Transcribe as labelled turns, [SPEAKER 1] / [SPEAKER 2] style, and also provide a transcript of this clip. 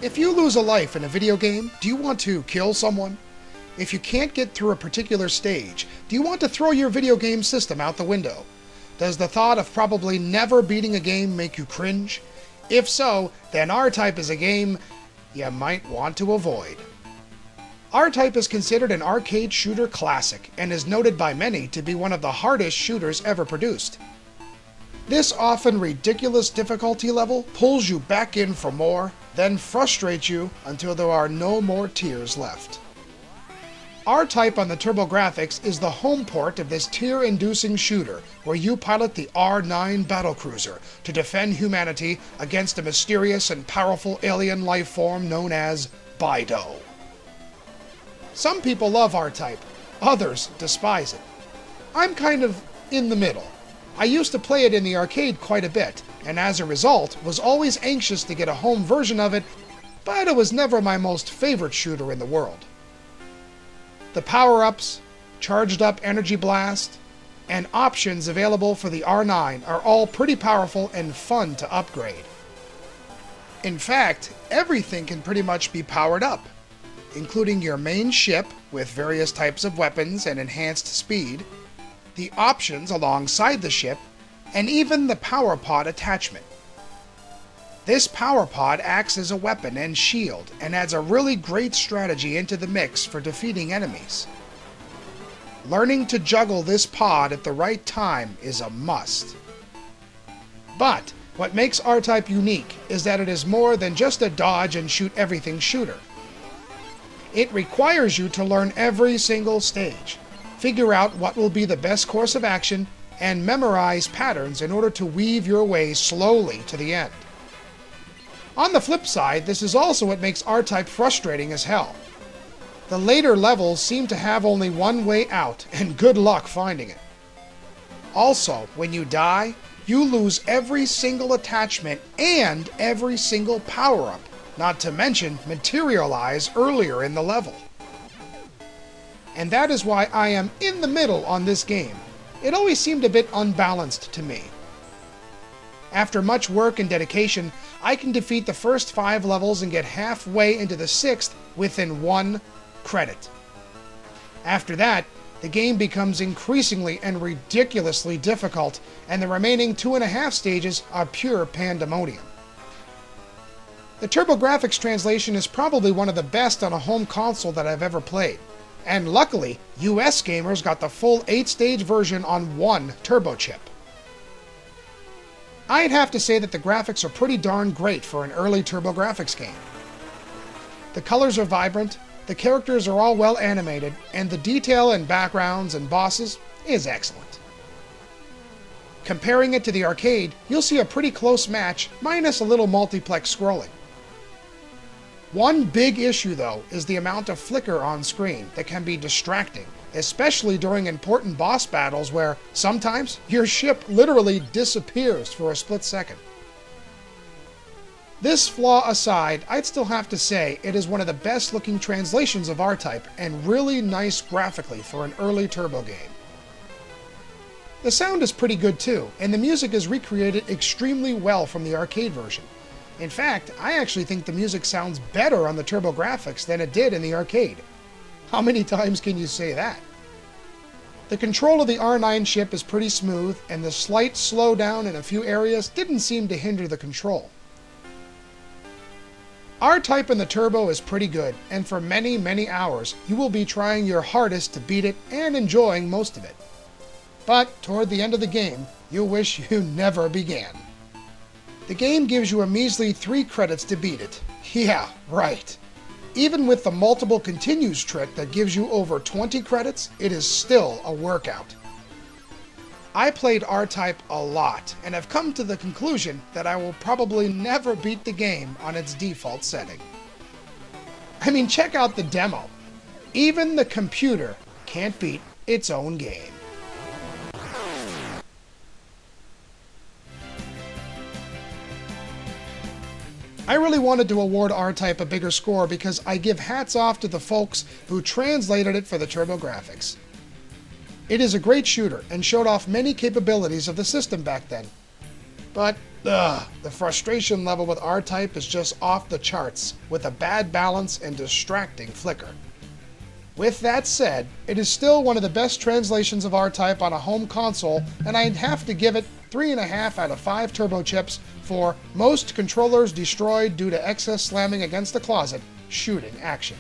[SPEAKER 1] If you lose a life in a video game, do you want to kill someone? If you can't get through a particular stage, do you want to throw your video game system out the window? Does the thought of probably never beating a game make you cringe? If so, then RType is a game you might want to avoid. RType is considered an arcade shooter classic and is noted by many to be one of the hardest shooters ever produced. This often ridiculous difficulty level pulls you back in for more, then frustrates you until there are no more tears left. RType on the TurboGrafx is the home port of this tear-inducing shooter where you pilot the R9 battlecruiser to defend humanity against a mysterious and powerful alien life form known as Bido. Some people love RType, others despise it. I'm kind of in the middle. I used to play it in the arcade quite a bit, and as a result was always anxious to get a home version of it, but it was never my most favorite shooter in the world. The power-ups, charged up energy blast, and options available for the R9 are all pretty powerful and fun to upgrade. In fact, everything can pretty much be powered up, including your main ship with various types of weapons and enhanced speed, the options alongside the ship, and even the power pod attachment. This power pod acts as a weapon and shield and adds a really great strategy into the mix for defeating enemies. Learning to juggle this pod at the right time is a must. But what makes RType unique is that it is more than just a dodge and shoot everything shooter. It requires you to learn every single stage, figure out what will be the best course of action, and memorize patterns in order to weave your way slowly to the end. On the flip side, this is also what makes RType frustrating as hell. The later levels seem to have only one way out, and good luck finding it. Also, when you die, you lose every single attachment and every single power-up, not to mention materialize earlier in the level. And that is why I am in the middle on this game. It always seemed a bit unbalanced to me. After much work and dedication, I can defeat the first 5 levels and get halfway into the 6th within 1 credit. After that, the game becomes increasingly and ridiculously difficult, and the remaining 2.5 stages are pure pandemonium. The TurboGrafx translation is probably one of the best on a home console that I've ever played. And luckily, US gamers got the full 8-stage version on one TurboChip. I'd have to say that the graphics are pretty darn great for an early TurboGrafx game. The colors are vibrant, the characters are all well animated, and the detail in backgrounds and bosses is excellent. Comparing it to the arcade, you'll see a pretty close match, minus a little multiplex scrolling. One big issue, though, is the amount of flicker on screen that can be distracting, especially during important boss battles where, sometimes, your ship literally disappears for a split second. This flaw aside, I'd still have to say it is one of the best looking translations of RType and really nice graphically for an early Turbo game. The sound is pretty good too, and the music is recreated extremely well from the arcade version. In fact, I actually think the music sounds better on the TurboGrafx than it did in the arcade. How many times can you say that? The control of the R9 ship is pretty smooth, and the slight slowdown in a few areas didn't seem to hinder the control. RType in the Turbo is pretty good, and for many, many hours, you will be trying your hardest to beat it and enjoying most of it. But toward the end of the game, you'll wish you never began. The game gives you a measly 3 credits to beat it. Yeah, right. Even with the multiple continues trick that gives you over 20 credits, it is still a workout. I played RType a lot, and have come to the conclusion that I will probably never beat the game on its default setting. I mean, check out the demo. Even the computer can't beat its own game. I really wanted to award RType a bigger score because I give hats off to the folks who translated it for the TurboGrafx. It is a great shooter and showed off many capabilities of the system back then. But, the frustration level with RType is just off the charts, with a bad balance and distracting flicker. With that said, it is still one of the best translations of RType on a home console, and I'd have to give it 3.5 out of 5 TurboChips for most controllers destroyed due to excess slamming against the closet shooting action.